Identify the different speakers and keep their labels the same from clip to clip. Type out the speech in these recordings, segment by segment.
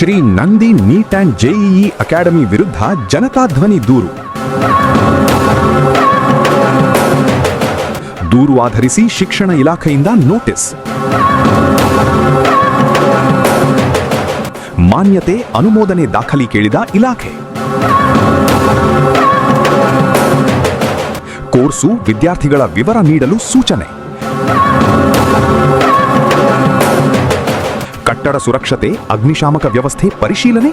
Speaker 1: Shri Nandi NEET and JEE academy ವಿರುದ್ಧ ಜನತಾ ಧ್ವನಿ ದೂರು ಆಧರಿಸಿ ಶಿಕ್ಷಣ ಇಲಾಖೆಯಿಂದ ನೋಟಿಸ್. ಮಾನ್ಯತೆ ಅನುಮೋದನೆ ದಾಖಲೆ ಕೇಳಿದ ಇಲಾಖೆ. ಕೋರ್ಸು ವಿದ್ಯಾರ್ಥಿಗಳ ವಿವರ ನೀಡಲು ಸೂಚನೆ. ಕಟ್ಟಡ ಸುರಕ್ಷತೆ ಅಗ್ನಿಶಾಮಕ ವ್ಯವಸ್ಥೆ ಪರಿಶೀಲನೆ.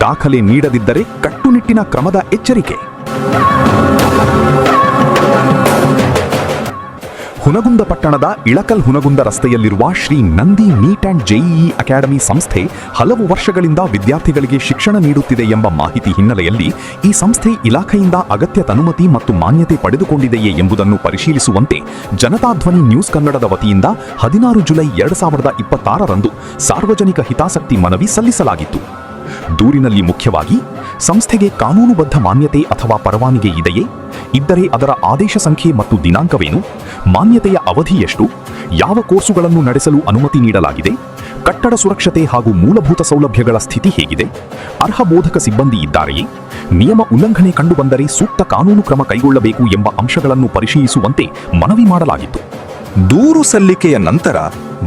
Speaker 1: ದಾಖಲೆ ನೀಡದಿದ್ದರೆ ಕಟ್ಟುನಿಟ್ಟಿನ ಕ್ರಮದ ಎಚ್ಚರಿಕೆ. ಹುನಗುಂದ ಪಟ್ಟಣದ ಇಳಕಲ್ ಹುನಗುಂದ ರಸ್ತೆಯಲ್ಲಿರುವ Shri Nandi NEET and JEE academy ಸಂಸ್ಥೆ ಹಲವು ವರ್ಷಗಳಿಂದ ವಿದ್ಯಾರ್ಥಿಗಳಿಗೆ ಶಿಕ್ಷಣ ನೀಡುತ್ತಿದೆ ಎಂಬ ಮಾಹಿತಿ ಹಿನ್ನೆಲೆಯಲ್ಲಿ ಈ ಸಂಸ್ಥೆ ಇಲಾಖೆಯಿಂದ ಅಗತ್ಯ ಅನುಮತಿ ಮತ್ತು ಮಾನ್ಯತೆ ಪಡೆದುಕೊಂಡಿದೆಯೇ ಎಂಬುದನ್ನು ಪರಿಶೀಲಿಸುವಂತೆ ಜನತಾ ಧ್ವನಿ ನ್ಯೂಸ್ ಕನ್ನಡದ ವತಿಯಿಂದ 16 ಜುಲೈ 2026ರಂದು ಸಾರ್ವಜನಿಕ ಹಿತಾಸಕ್ತಿ ಮನವಿ ಸಲ್ಲಿಸಲಾಗಿತ್ತು. ದೂರಿನಲ್ಲಿ ಮುಖ್ಯವಾಗಿ ಸಂಸ್ಥೆಗೆ ಕಾನೂನುಬದ್ಧ ಮಾನ್ಯತೆ ಅಥವಾ ಪರವಾನಗಿ ಇದೆಯೇ, ಇದ್ದರೆ ಅದರ ಆದೇಶ ಸಂಖ್ಯೆ ಮತ್ತು ದಿನಾಂಕವೇನು, ಮಾನ್ಯತೆಯ ಅವಧಿ ಎಷ್ಟು, ಯಾವ ಕೋರ್ಸುಗಳನ್ನು ನಡೆಸಲು ಅನುಮತಿ ನೀಡಲಾಗಿದೆ, ಕಟ್ಟಡ ಸುರಕ್ಷತೆ ಹಾಗೂ ಮೂಲಭೂತ ಸೌಲಭ್ಯಗಳ ಸ್ಥಿತಿ ಹೇಗಿದೆ, ಅರ್ಹ ಬೋಧಕ ಸಿಬ್ಬಂದಿ ಇದ್ದಾರೆಯೇ, ನಿಯಮ ಉಲ್ಲಂಘನೆ ಕಂಡುಬಂದರೆ ಸೂಕ್ತ ಕಾನೂನು ಕ್ರಮ ಕೈಗೊಳ್ಳಬೇಕು ಎಂಬ ಅಂಶಗಳನ್ನು ಪರಿಶೀಲಿಸುವಂತೆ ಮನವಿ ಮಾಡಲಾಗಿತ್ತು.
Speaker 2: ದೂರು ಸಲ್ಲಿಕೆಯ ನಂತರ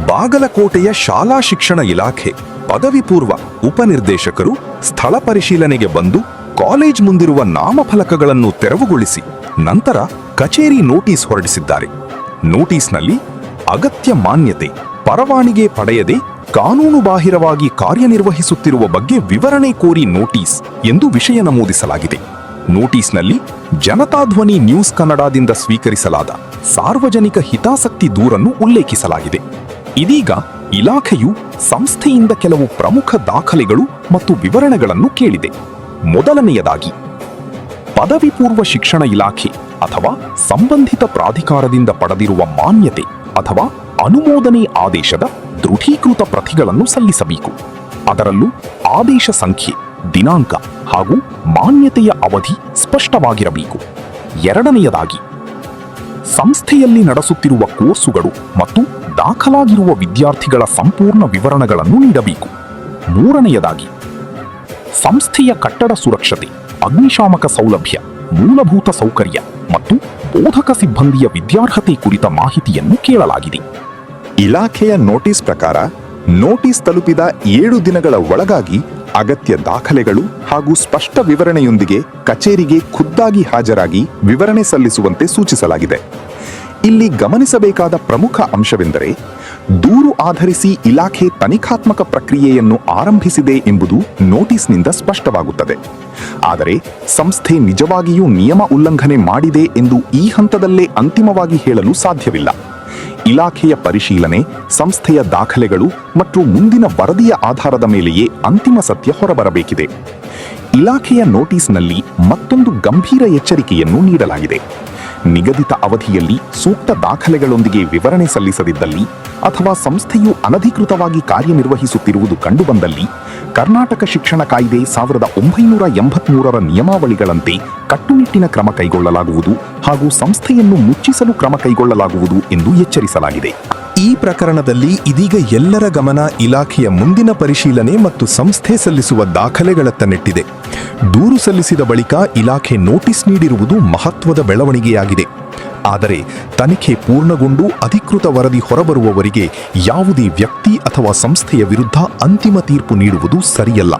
Speaker 2: ಬಾಗಲಕೋಟೆಯ ಶಾಲಾ ಶಿಕ್ಷಣ ಇಲಾಖೆ ಪದವಿ ಪೂರ್ವ ಉಪನಿರ್ದೇಶಕರು ಸ್ಥಳ ಪರಿಶೀಲನೆಗೆ ಬಂದು ಕಾಲೇಜ್ ಮುಂದಿರುವ ನಾಮಫಲಕಗಳನ್ನು ತೆರವುಗೊಳಿಸಿ ನಂತರ ಕಚೇರಿ ನೋಟಿಸ್ ಹೊರಡಿಸಿದ್ದಾರೆ. ನೋಟಿಸ್ನಲ್ಲಿ ಅಗತ್ಯ ಮಾನ್ಯತೆ, ಪರವಾನಗಿ ಪಡೆಯದೆ ಕಾನೂನುಬಾಹಿರವಾಗಿ ಕಾರ್ಯನಿರ್ವಹಿಸುತ್ತಿರುವ ಬಗ್ಗೆ ವಿವರಣೆ ಕೋರಿ ನೋಟಿಸ್ ಎಂದು ವಿಷಯ ನಮೂದಿಸಲಾಗಿದೆ. ನೋಟಿಸ್ನಲ್ಲಿ ಜನತಾ ಧ್ವನಿ ನ್ಯೂಸ್ ಕನ್ನಡದಿಂದ ಸ್ವೀಕರಿಸಲಾದ ಸಾರ್ವಜನಿಕ ಹಿತಾಸಕ್ತಿ ದೂರನ್ನು ಉಲ್ಲೇಖಿಸಲಾಗಿದೆ. ಇದೀಗ ಇಲಾಖೆಯು ಸಂಸ್ಥೆಯಿಂದ ಕೆಲವು ಪ್ರಮುಖ ದಾಖಲೆಗಳು ಮತ್ತು ವಿವರಣೆಗಳನ್ನು ಕೇಳಿದೆ. ಮೊದಲನೆಯದಾಗಿ, ಪದವಿ ಪೂರ್ವ ಶಿಕ್ಷಣ ಇಲಾಖೆ ಅಥವಾ ಸಂಬಂಧಿತ ಪ್ರಾಧಿಕಾರದಿಂದ ಪಡೆದಿರುವ ಮಾನ್ಯತೆ ಅಥವಾ ಅನುಮೋದನೆ ಆದೇಶದ ದೃಢೀಕೃತ ಪ್ರತಿಗಳನ್ನು ಸಲ್ಲಿಸಬೇಕು. ಅದರಲ್ಲೂ ಆದೇಶ ಸಂಖ್ಯೆ, ದಿನಾಂಕ ಹಾಗೂ ಮಾನ್ಯತೆಯ ಅವಧಿ ಸ್ಪಷ್ಟವಾಗಿರಬೇಕು. ಎರಡನೆಯದಾಗಿ, ಸಂಸ್ಥೆಯಲ್ಲಿ ನಡೆಸುತ್ತಿರುವ ಕೋರ್ಸುಗಳು ಮತ್ತು ದಾಖಲಾಗಿರುವ ವಿದ್ಯಾರ್ಥಿಗಳ ಸಂಪೂರ್ಣ ವಿವರಣೆಗಳನ್ನು ನೀಡಬೇಕು. ಮೂರನೆಯದಾಗಿ, ಸಂಸ್ಥೆಯ ಕಟ್ಟಡ ಸುರಕ್ಷತೆ, ಅಗ್ನಿಶಾಮಕ ಸೌಲಭ್ಯ, ಮೂಲಭೂತ ಸೌಕರ್ಯ ಮತ್ತು ಬೋಧಕ ಸಿಬ್ಬಂದಿಯ ವಿದ್ಯಾರ್ಹತೆ ಕುರಿತ ಮಾಹಿತಿಯನ್ನು ಕೇಳಲಾಗಿದೆ.
Speaker 3: ಇಲಾಖೆಯ ನೋಟಿಸ್ ಪ್ರಕಾರ ನೋಟಿಸ್ ತಲುಪಿದ 7 ದಿನಗಳ ಒಳಗಾಗಿ ಅಗತ್ಯ ದಾಖಲೆಗಳು ಹಾಗೂ ಸ್ಪಷ್ಟ ವಿವರಣೆಯೊಂದಿಗೆ ಕಚೇರಿಗೆ ಖುದ್ದಾಗಿ ಹಾಜರಾಗಿ ವಿವರಣೆ ಸಲ್ಲಿಸುವಂತೆ ಸೂಚಿಸಲಾಗಿದೆ. ಇಲ್ಲಿ ಗಮನಿಸಬೇಕಾದ ಪ್ರಮುಖ ಅಂಶವೆಂದರೆ, ದೂರು ಆಧರಿಸಿ ಇಲಾಖೆ ತನಿಖಾತ್ಮಕ ಪ್ರಕ್ರಿಯೆಯನ್ನು ಆರಂಭಿಸಿದೆ ಎಂಬುದು ನೋಟಿಸ್ನಿಂದ ಸ್ಪಷ್ಟವಾಗುತ್ತದೆ. ಆದರೆ ಸಂಸ್ಥೆ ನಿಜವಾಗಿಯೂ ನಿಯಮ ಉಲ್ಲಂಘನೆ ಮಾಡಿದೆ ಎಂದು ಈ ಹಂತದಲ್ಲೇ ಅಂತಿಮವಾಗಿ ಹೇಳಲು ಸಾಧ್ಯವಿಲ್ಲ. ಇಲಾಖೆಯ ಪರಿಶೀಲನೆ, ಸಂಸ್ಥೆಯ ದಾಖಲೆಗಳು ಮತ್ತು ಮುಂದಿನ ವರದಿಯ ಆಧಾರದ ಮೇಲೆಯೇ ಅಂತಿಮ ಸತ್ಯ ಹೊರಬರಬೇಕಿದೆ. ಇಲಾಖೆಯ ನೋಟಿಸ್ನಲ್ಲಿ ಮತ್ತೊಂದು ಗಂಭೀರ ಎಚ್ಚರಿಕೆಯನ್ನು ನೀಡಲಾಗಿದೆ. ನಿಗದಿತ ಅವಧಿಯಲ್ಲಿ ಸೂಕ್ತ ದಾಖಲೆಗಳೊಂದಿಗೆ ವಿವರಣೆ ಸಲ್ಲಿಸದಿದ್ದಲ್ಲಿ ಅಥವಾ ಸಂಸ್ಥೆಯು ಅನಧಿಕೃತವಾಗಿ ಕಾರ್ಯನಿರ್ವಹಿಸುತ್ತಿರುವುದು ಕಂಡುಬಂದಲ್ಲಿ ಕರ್ನಾಟಕ ಶಿಕ್ಷಣ ಕಾಯ್ದೆ 1983ರ ನಿಯಮಾವಳಿಗಳಂತೆ ಕಟ್ಟುನಿಟ್ಟಿನ ಕ್ರಮ ಕೈಗೊಳ್ಳಲಾಗುವುದು ಹಾಗೂ ಸಂಸ್ಥೆಯನ್ನು ಮುಚ್ಚಿಸಲು ಕ್ರಮ ಕೈಗೊಳ್ಳಲಾಗುವುದು ಎಂದು ಎಚ್ಚರಿಸಲಾಗಿದೆ.
Speaker 2: ಈ ಪ್ರಕರಣದಲ್ಲಿ ಇದೀಗ ಎಲ್ಲರ ಗಮನ ಇಲಾಖೆಯ ಮುಂದಿನ ಪರಿಶೀಲನೆ ಮತ್ತು ಸಂಸ್ಥೆ ಸಲ್ಲಿಸುವ ದಾಖಲೆಗಳತ್ತ ನೆಟ್ಟಿದೆ. ದೂರು ಸಲ್ಲಿಸಿದ ಬಳಿಕ ಇಲಾಖೆ ನೋಟಿಸ್ ನೀಡಿರುವುದು ಮಹತ್ವದ ಬೆಳವಣಿಗೆಯಾಗಿದೆ. ಆದರೆ ತನಿಖೆ ಪೂರ್ಣಗೊಂಡು ಅಧಿಕೃತ ವರದಿ ಹೊರಬರುವವರೆಗೆ ಯಾವುದೇ ವ್ಯಕ್ತಿ ಅಥವಾ ಸಂಸ್ಥೆಯ ವಿರುದ್ಧ ಅಂತಿಮ ತೀರ್ಪು ನೀಡುವುದು ಸರಿಯಲ್ಲ.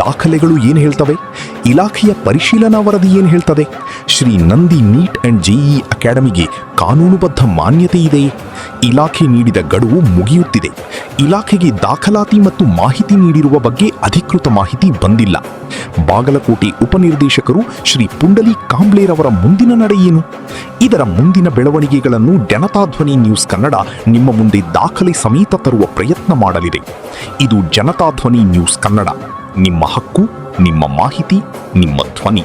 Speaker 2: ದಾಖಲೆಗಳು ಏನು ಹೇಳ್ತವೆ? ಇಲಾಖೆಯ ಪರಿಶೀಲನಾ ವರದಿ ಏನು ಹೇಳ್ತದೆ? Shri Nandi NEET and JEE ಅಕಾಡೆಮಿಗೆ ಕಾನೂನುಬದ್ಧ ಮಾನ್ಯತೆ ಇದೆಯೇ? ಇಲಾಖೆ ನೀಡಿದ ಗಡುವು ಮುಗಿಯುತ್ತಿದೆ. ಇಲಾಖೆಗೆ ದಾಖಲಾತಿ ಮತ್ತು ಮಾಹಿತಿ ನೀಡಿರುವ ಬಗ್ಗೆ ಅಧಿಕೃತ ಮಾಹಿತಿ ಬಂದಿಲ್ಲ. ಬಾಗಲಕೋಟೆ ಉಪನಿರ್ದೇಶಕರು ಶ್ರೀ ಪುಂಡಲಿ ಕಾಂಬ್ಳೆರವರ ಮುಂದಿನ ನಡೆ ಏನು? ಇದರ ಮುಂದಿನ ಬೆಳವಣಿಗೆಗಳನ್ನು ಜನತಾ ಧ್ವನಿ ನ್ಯೂಸ್ ಕನ್ನಡ ನಿಮ್ಮ ಮುಂದೆ ದಾಖಲೆ ಸಮೇತ ತರುವ ಪ್ರಯತ್ನ ಮಾಡಲಿದೆ. ಇದು ಜನತಾ ಧ್ವನಿ ನ್ಯೂಸ್ ಕನ್ನಡ. ನಿಮ್ಮ ಹಕ್ಕು, ನಿಮ್ಮ ಮಾಹಿತಿ, ನಿಮ್ಮ ಧ್ವನಿ.